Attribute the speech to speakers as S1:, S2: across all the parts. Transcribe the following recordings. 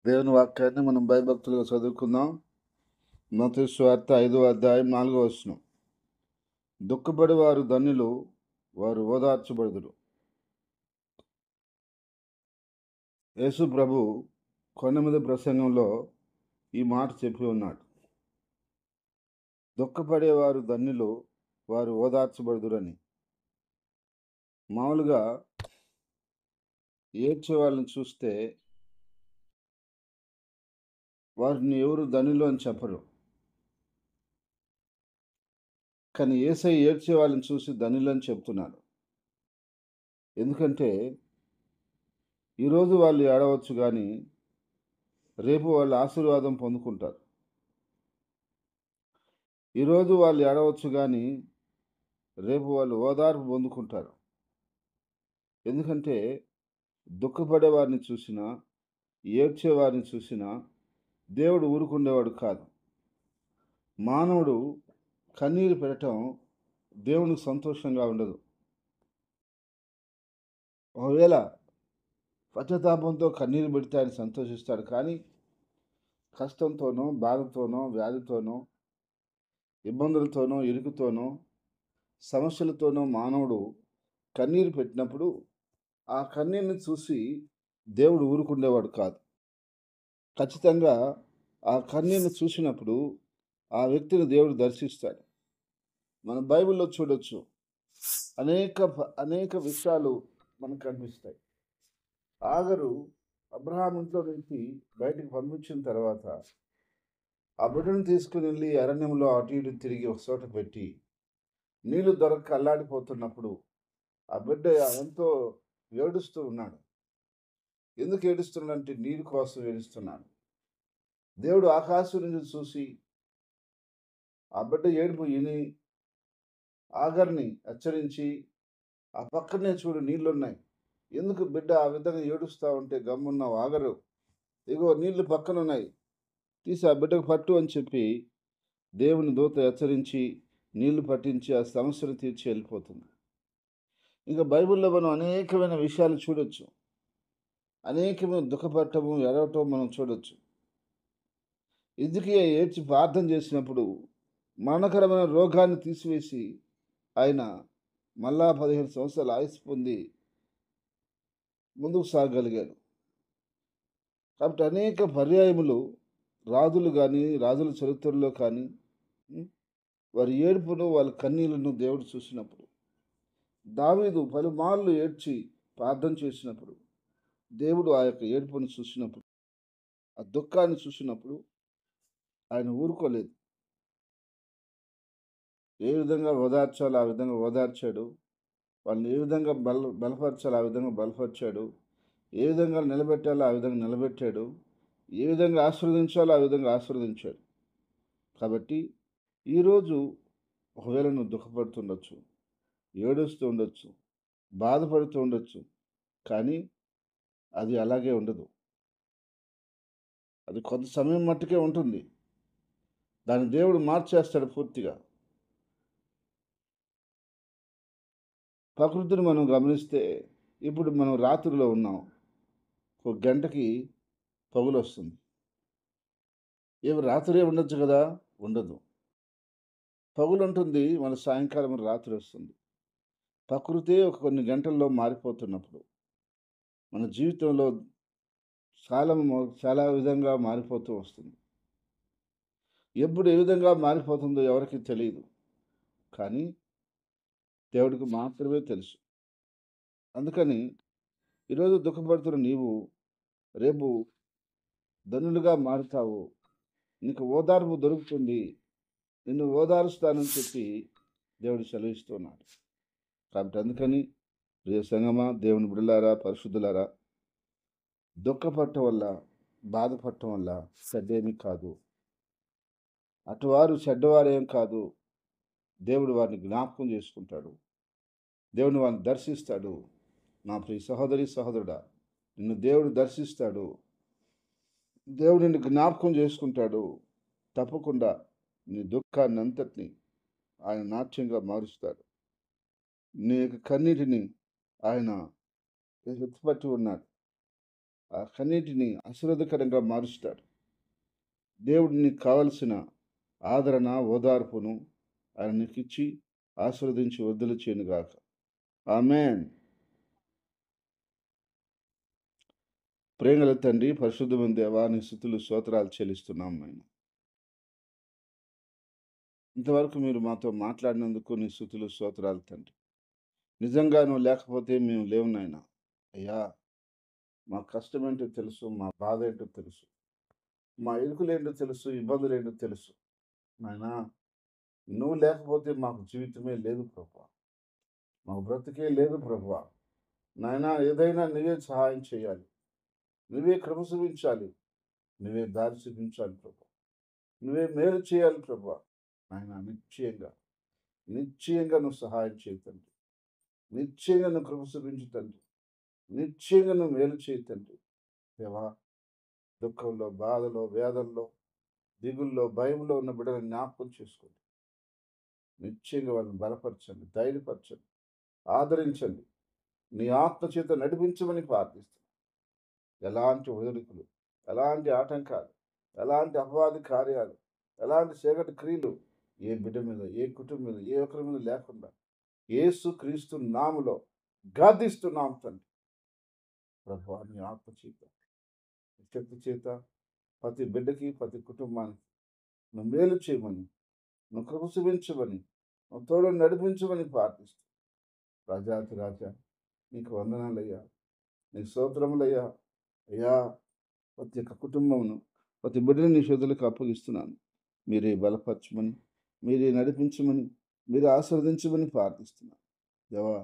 S1: దేవుని వాక్యాన్ని మనం భయభక్తులుగా చదువుకుందాం. మత్తయి సువార్త 5వ అధ్యాయం 4వ వచనం. దుఃఖపడి వారు ధన్యులు, వారు ఓదార్చబడుదురు. యేసు ప్రభు కొండ మీద ప్రసంగంలో ఈ మాట చెప్పి ఉన్నాడు. దుఃఖపడేవారు ధన్యులు, వారు ఓదార్చబడుదురని. మామూలుగా ఏడ్చే వాళ్ళని చూస్తే వారిని ఎవరు ధన్యులు అని చెప్పరు. కానీ యేసయ్య ఏడ్చే వాళ్ళని చూసి ధన్యులు అని చెప్తున్నాడు. ఎందుకంటే ఈరోజు వాళ్ళు ఏడవచ్చు కానీ రేపు వాళ్ళు ఆశీర్వాదం పొందుకుంటారు. ఈరోజు వాళ్ళు ఏడవచ్చు కానీ రేపు వాళ్ళు ఓదార్పు పొందుకుంటారు. ఎందుకంటే దుఃఖపడే వారిని చూసినా, ఏడ్చే వారిని చూసినా దేవుడు ఊరుకుండేవాడు కాదు. మానవుడు కన్నీరు పెట్టడం దేవునికి సంతోషంగా ఉండదు. ఒకవేళ పశ్చాత్తాపంతో కన్నీరు పెడితే ఆయన సంతోషిస్తాడు. కానీ కష్టంతోనో, బాధతోనో, వ్యాధితోనో, ఇబ్బందులతోనో, ఇరుకుతోనో, సమస్యలతోనో మానవుడు కన్నీరు పెట్టినప్పుడు ఆ కన్నీరుని చూసి దేవుడు ఊరుకుండేవాడు కాదు. ఖచ్చితంగా ఆ కన్నీరుని చూసినప్పుడు ఆ వ్యక్తిని దేవుడు దర్శిస్తాడు. మన బైబిల్‌లో చూడొచ్చు. అనేక విషయాలు మనకు కనిపిస్తాయి. ఆగరు అబ్రహాం ఇంట్లో నుంచి బయటికి పంపించిన తర్వాత ఆ బిడ్డను తీసుకుని వెళ్ళి అరణ్యంలో అటు ఇటు తిరిగి ఒక చోట పెట్టి నీళ్లు దొరక్క అల్లాడిపోతున్నప్పుడు ఆ బిడ్డ ఎంతో ఏడుస్తూ ఉన్నాడు. ఎందుకు ఏడుస్తున్నాడంటే నీరు కోసం ఏడుస్తున్నాడు. దేవుడు ఆకాశం నుంచి చూసి ఆ బిడ్డ ఏడుపు విని ఆగర్ని హెచ్చరించి, ఆ పక్కనే చూడు నీళ్లున్నాయి. ఎందుకు బిడ్డ ఆ విధంగా ఏడుస్తా ఉంటే గమ్మున్నావు ఆగరు. ఇగో నీళ్లు పక్కనున్నాయి. తీసి ఆ బిడ్డకు పట్టు అని చెప్పి దేవుని దూత హెచ్చరించి నీళ్లు పట్టించి ఆ సమస్యను తీర్చి వెళ్ళిపోతుంది. ఇంకా బైబిల్‌లో మనం అనేకమైన విషయాలు చూడొచ్చు. అనేకమైన దుఃఖపడటము, ఏడవటం మనం చూడొచ్చు. హిజ్కియా ఏడ్చి ప్రార్థన చేసినప్పుడు మరణకరమైన రోగాన్ని తీసివేసి ఆయన మళ్ళా 15 సంవత్సరాలు ఆయుస్సు పొంది ముందుకు సాగగలిగాడు. కాబట్టి అనేక పర్యాయములు రాజులు గాని, రాజుల చరిత్రలో కానీ వారి ఏడుపును, వాళ్ళ కన్నీళ్లను దేవుడు చూసినప్పుడు, దావీదు పలుమార్లు ఏడ్చి ప్రార్థన చేసినప్పుడు, దేవుడు ఆ యొక్క ఏడుపును చూసినప్పుడు, ఆ దుఃఖాన్ని చూసినప్పుడు ఆయన ఊరుకోలేదు. ఏ విధంగా ఓదార్చాలో ఆ విధంగా ఓదార్చాడు. వాళ్ళని ఏ విధంగా బలపరచాలో ఆ విధంగా బలపరిచాడు. ఏ విధంగా నిలబెట్టాలో ఆ విధంగా నిలబెట్టాడు. ఏ విధంగా ఆశీర్వదించాలో ఆ విధంగా ఆశీర్వదించాడు. కాబట్టి ఈరోజు ఒకవేళ నువ్వు దుఃఖపడుతుండొచ్చు, ఏడుస్తూ ఉండొచ్చు, బాధపడుతూ ఉండొచ్చు. కానీ అది అలాగే ఉండదు. అది కొంత సమయం మట్టుకే ఉంటుంది. దాన్ని దేవుడు మార్చేస్తాడు పూర్తిగా. ప్రకృతిని మనం గమనిస్తే ఇప్పుడు మనం రాత్రిలో ఉన్నాం. ఒక గంటకి పగులొస్తుంది. రాత్రే ఉండొచ్చు కదా! ఉండదు. పగులుంటుంది, మన సాయంకాలం రాత్రి వస్తుంది. ప్రకృతే ఒక కొన్ని గంటల్లో మారిపోతున్నప్పుడు మన జీవితంలో చాలా విధంగా మారిపోతూ వస్తుంది. ఎప్పుడు ఏ విధంగా మారిపోతుందో ఎవరికీ తెలీదు. కానీ దేవుడికి మాత్రమే తెలుసు. అందుకని ఈరోజు దుఃఖపడుతున్న నీవు రేపు ధన్యులుగా మారుతావు. నీకు ఓదార్పు దొరుకుతుంది. నిన్ను ఓదారుస్తానని చెప్పి దేవుడు సెలవిస్తున్నాడు. కాబట్టి అందుకని ప్రియ సంగమా, దేవుని బిడ్డలారా, పరిశుద్ధులారా, దుఃఖపడటం వల్ల, బాధపడటం వల్ల చెడ్డేమీ కాదు. అటువారు చెడ్డవారేం కాదు. దేవుడు వారిని జ్ఞాపకం చేసుకుంటాడు. దేవుడు వారిని దర్శిస్తాడు. నా ప్రియ సహోదరి, సహోదరుడా, నిన్ను దేవుడు దర్శిస్తాడు. దేవుడు నిన్ను జ్ఞాపకం చేసుకుంటాడు. తప్పకుండా నీ దుఃఖాన్ని అంతటిని ఆయన నాట్యంగా మారుస్తాడు. నీ యొక్క కన్నీటిని ఆయన ఎత్తిపట్టి ఉన్నాడు. ఆ కన్నీటిని ఆశీర్వాదకరంగా మారుస్తాడు. దేవుడు నీకు కావలసిన ఆదరణ, ఓదార్పును ఆయన నీకిచ్చి ఆశీర్వదించి వృద్ధులు చేయనుగాక. ఆమేన్. ప్రేమగల తండ్రి, పరిశుద్ధమైన దేవా, నీ స్తుతులు స్తోత్రాలు చెల్లిస్తున్నాం నాయన. ఇంతవరకు మీరు మాతో మాట్లాడినందుకు నీ స్తుతులు స్తోత్రాలు తండ్రి. నిజంగా నువ్వు లేకపోతే మేము లేవు నాయన. అయ్యా, మా కష్టమేంటో తెలుసు, మా బాధ ఏంటో తెలుసు, మా ఇరుకులేంటో తెలుసు, ఇబ్బందులేంటో తెలుసు. నాయనా, నువ్వు లేకపోతే మాకు జీవితమే లేదు ప్రభువా. మాకు బ్రతుకే లేదు ప్రభువా. నాయనా, ఏదైనా నువ్వే సహాయం చేయాలి. నువ్వే కృప చూపించాలి. నువ్వే దారి చూపించాలి ప్రభువా. నువ్వే మేలు చేయాలి ప్రభువా. నాయనా, నిశ్చయంగా నువ్వు సహాయం చేయి తండ్రి. నిశ్చయంగా నువ్వు కృప చూపించు తండ్రి. నిశ్చయంగా నువ్వు మేలు చేయి తండ్రి. దేవా, దుఃఖంలో, బాధలో, వేదనలో, దిగుల్లో, భయంలో ఉన్న బిడ్డలను జ్ఞాపకం చేసుకోండి. నిశ్చయంగా వాళ్ళని బలపరచండి, ధైర్యపరచండి, ఆదరించండి. నీ ఆత్మ చేత నడిపించమని ప్రార్థిస్తున్నాను. ఎలాంటి ఒడిదుడుకులు, ఎలాంటి ఆటంకాలు, ఎలాంటి అపవాది కార్యాలు, ఎలాంటి చీకటి క్రియలు ఏ బిడ్డ మీద, ఏ కుటుంబం మీద, ఏ ఒక్కరి మీద లేకుండా యేసుక్రీస్తు నామములో గద్దిస్తున్నాం తండ్రి. ప్రభువా, నీ ఆత్మ చేత, నీ శక్తి చేత ప్రతి బిడ్డకి, ప్రతి కుటుంబానికి నువ్వు మేలు చేయమని, నువ్వు కృప చూపించమని, నువ్వు తోడు నడిపించమని ప్రార్థిస్తూ, రాజాతి రాజా, నీకు వందనాలయ్యా, నీకు స్తోత్రములయ్యా. అయ్యా, ప్రతి ఒక్క కుటుంబమును, ప్రతి బిడ్డని నీ చేతులకు అప్పగిస్తున్నాను. మీరే బలపరచమని, మీరే నడిపించమని, మీరే ఆశీర్వదించమని ప్రార్థిస్తున్నాను. దేవా,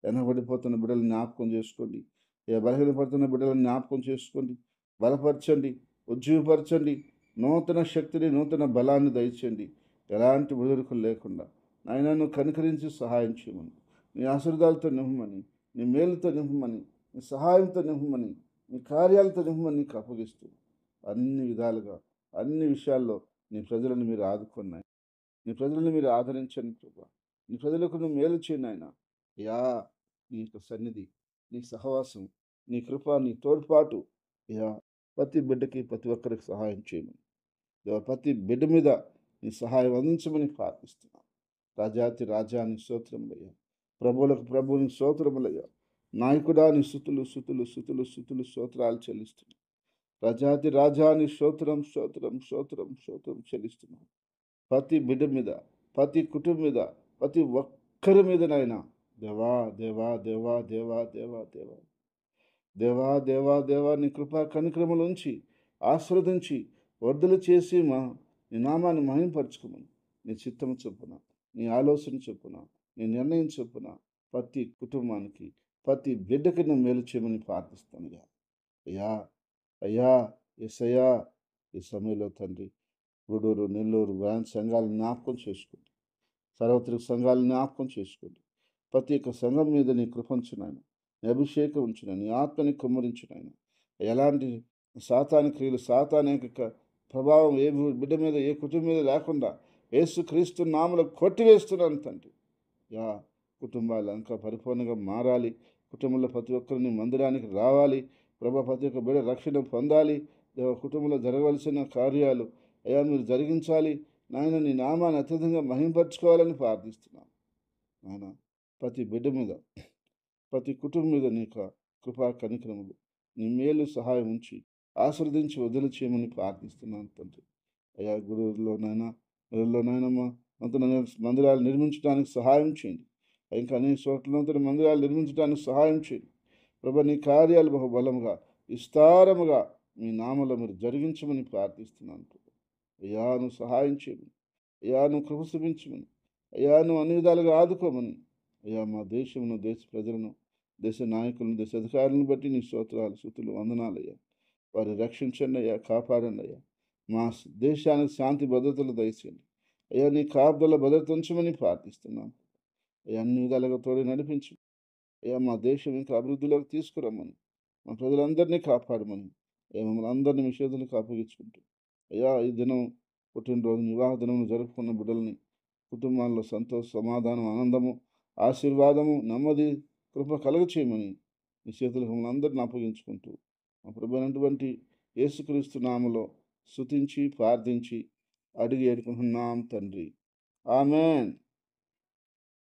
S1: వెనకబడిపోతున్న బిడ్డలను జ్ఞాపకం చేసుకోండి. బలహీనపడుతున్న బిడ్డలను జ్ఞాపకం చేసుకోండి. బలపరచండి, ఉజ్జీవపరచండి. నూతన శక్తిని, నూతన బలాన్ని దయచేయండి. ఎలాంటి ఒడిదుడుకులు లేకుండా నాయనా, నువ్వు కనికరించి సహాయం చేయమని, నీ ఆశీర్వాదాలతో నింపమని, నీ మేలుతో నింపమని, నీ సహాయంతో నింపమని, నీ కార్యాలతో నింపమని నీకు అప్పగిస్తూ, అన్ని విధాలుగా, అన్ని విషయాల్లో నీ ప్రజలను మీరు ఆదుకున్నాయి. నీ ప్రజలను మీరు ఆదరించండి ప్రభా. నీ ప్రజలకు నువ్వు మేలు చేయండి ఆయన. యా, నీ యొక్క సన్నిధి, నీ సహవాసం, నీ కృప, నీ తోడ్పాటు, యా, ప్రతి బిడ్డకి, ప్రతి ఒక్కరికి సహాయం చేయమని, దేవా, ప్రతి బిడ్డ మీద నీ సహాయం అందించమని ప్రార్థిస్తున్నాను. రాజాతి రాజాని స్తోత్రములయ్యా, ప్రభువులకు ప్రభువుని స్తోత్రములయ్యా. నాయకుడా, నీ స్తుతులు స్తుతులు స్తుతులు స్తుతులు స్తోత్రాలు చెల్లిస్తున్నాను. రాజాతి రాజాని స్తోత్రం స్తోత్రం స్తోత్రం స్తోత్రం చెల్లిస్తున్నాను. ప్రతి బిడ్డ మీద, ప్రతి కుటుంబం మీద, ప్రతి ఒక్కరి మీద నాయన, దేవా దేవా దేవా దేవా దేవా దేవా దేవా దేవా దేవా నీ కృపా కనిక్రమలోంచి ఆశీర్వదించి వర్ధలు చేసి నీ నామాన్ని మహింపరచుకోమని, నీ చిత్తము చొప్పున, నీ ఆలోచన చొప్పున, నీ నిర్ణయం చొప్పున ప్రతి కుటుంబానికి, ప్రతి బిడ్డకి నువ్వు మేలు చేయమని ప్రార్థిస్తాను. అయ్యా, అయ్యా, యేసయ్యా, ఈ సమయంలో తండ్రి, గూడూరు, నెల్లూరు బ్రాంచ్ సంఘాలను జ్ఞాపకం చేసుకోండి. సార్వత్రిక సంఘాలను జ్ఞాపకం చేసుకోండి. ప్రతి ఒక్క సంఘం మీద నీ కృప ఉంచునాయన, నీ అభిషేకం ఉంచునాయన, నీ ఆత్మని కుమ్మరించునాయన. ఎలాంటి సాతాని క్రియలు, సాతాని యొక్క ప్రభావం ఏ బిడ్డ మీద, ఏ కుటుంబం మీద లేకుండా యేసుక్రీస్తు నామములో కొట్టివేస్తున్నాను తండ్రి. యా, కుటుంబాలు ఇంకా పరిపూర్ణంగా మారాలి. కుటుంబంలో ప్రతి ఒక్కరిని మందిరానికి రావాలి. ప్రభా, ప్రతి ఒక్క బిడ్డ రక్షణ పొందాలి. కుటుంబంలో జరగవలసిన కార్యాలు అయ్యా మీరు జరిగించాలి. నాయన, నీ నామాన్ని అత్యధికంగా మహింపరచుకోవాలని ప్రార్థిస్తున్నాను. నాయన, ప్రతి బిడ్డ మీద, ప్రతి కుటుంబం మీద నీ కృపా కనికరములు, నీ మేలు సహాయం ఉంచి ఆశీర్వదించి వదిలి చేయమని ప్రార్థిస్తున్నాను తండ్రి. అయ్యా, గురువులోనైనా గురువులోనైనా నూతన మందిరాలు నిర్మించడానికి సహాయం చేయండి. ఇంకా అనేక చోట్ల నూతన మందిరాలు నిర్మించడానికి సహాయం చేయండి. ప్రభా, నీ కార్యాలు బహుబలముగా, విస్తారముగా మీ నామలో మీరు జరిగించమని ప్రార్థిస్తున్నాను. అయ్యా, నువ్వు సహాయం చేయమని, అయ్యా నువ్వు కృప చూపించమని, అయ్యా నువ్వు అన్ని విధాలుగా ఆదుకోమని, అయ్యా మా దేశమును, దేశ ప్రజలను, దేశ నాయకులను, దేశ అధికారులను బట్టి నీ స్తోత్రాలు స్తుతులు వందనాలయ్యా. వారిని రక్షించండి అయ్యా, కాపాడండి అయ్యా. మా దేశానికి శాంతి భద్రతలు దయచేయండి అయ్యా. నీ కాపుదల భద్రత ఉంచమని ప్రార్థిస్తున్నాను అయ్యా. అన్ని విధాలుగా తోడి నడిపించు అయ్యా. మా దేశం ఇంకా అభివృద్ధిలోకి తీసుకురమ్మని, మా ప్రజలందరినీ కాపాడమని అయ్యా, మమ్మల్ని అందరినీ మీ చేతులకు అప్పగించుకుంటూ అయ్యా, ఈ దినం పుట్టినరోజు, వివాహ దినం జరుపుకున్న బిడ్డల్ని కుటుంబాల్లో సంతోష, సమాధానం, ఆనందము, ఆశీర్వాదము, నెమ్మది, కృప కలుగ చేయమని మీ చేతులకు మమ్మల్ని అందరిని అప్పగించుకుంటూ మా ప్రభు అయినటువంటి యేసుక్రీస్తు నామములో స్తుతించి ప్రార్థించి అడిగి ఏడుకుంటున్నాం తండ్రి. ఆమేన్.